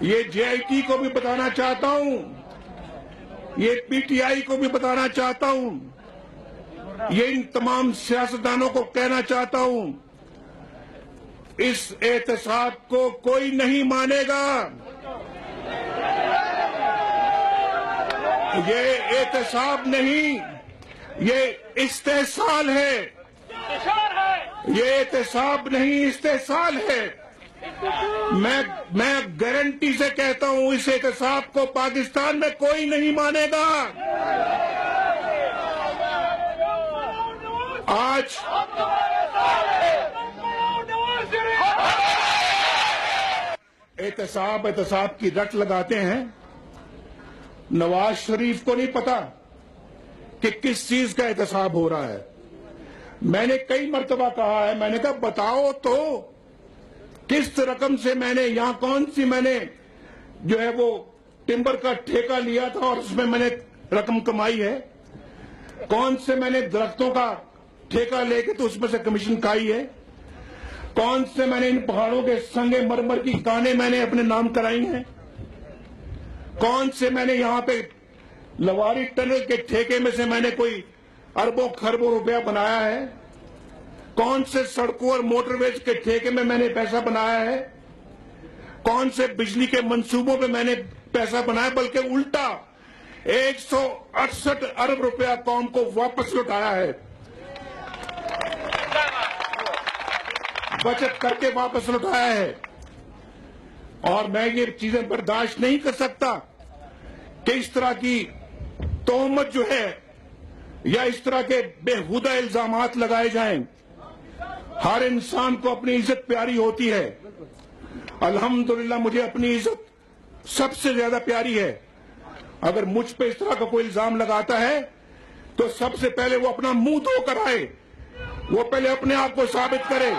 یہ JIT کو بھی بتانا چاہتا ہوں، یہ PTI کو بھی بتانا چاہتا ہوں، یہ ان تمام سیاستدانوں کو کہنا چاہتا ہوں، اس احتساب کو کوئی نہیں مانے گا۔ یہ احتساب نہیں، یہ استحصال ہے۔ یہ احتساب نہیں، استحصال ہے۔ میں گارنٹی سے کہتا ہوں اس احتساب کو پاکستان میں کوئی نہیں مانے گا۔ آج احتساب کی رٹ لگاتے ہیں۔ نواز شریف کو نہیں پتا کہ کس چیز کا احتساب ہو رہا ہے۔ میں نے کئی مرتبہ کہا ہے، میں نے کہا بتاؤ تو کس رقم سے میں نے یہاں کون سی میں نے جو ہے وہ ٹمبر کا ٹھیکہ لیا تھا اور اس میں میں نے رقم کمائی ہے، کون سے میں نے درختوں کا ٹھیکہ لے کے تو اس میں سے کمیشن کھائی ہے، کون سے میں نے ان پہاڑوں کے سنگے مرمر کی کانیں میں نے اپنے نام کرائی ہیں، کون سے میں نے یہاں پہ لواری ٹنل کے ٹھیکے میں سے میں نے کوئی اربوں خربوں روپیہ بنایا ہے، کون سے سڑکوں اور موٹر ویز کے ٹھیکے میں میں نے پیسہ بنایا ہے، کون سے بجلی کے منصوبوں پہ میں نے پیسہ بنایا، بلکہ الٹا 168 ارب روپیہ قوم کو واپس لوٹایا ہے، بچت کر کے واپس لوٹایا ہے۔ اور میں یہ چیزیں برداشت نہیں کر سکتا کہ اس طرح کی تہمت جو ہے یا اس طرح کے بےہودہ الزامات لگائے جائیں۔ ہر انسان کو اپنی عزت پیاری ہوتی ہے۔ الحمدللہ مجھے اپنی عزت سب سے زیادہ پیاری ہے۔ اگر مجھ پہ اس طرح کا کوئی الزام لگاتا ہے تو سب سے پہلے وہ اپنا منہ دھو کر آئے، وہ پہلے اپنے آپ کو ثابت کرے۔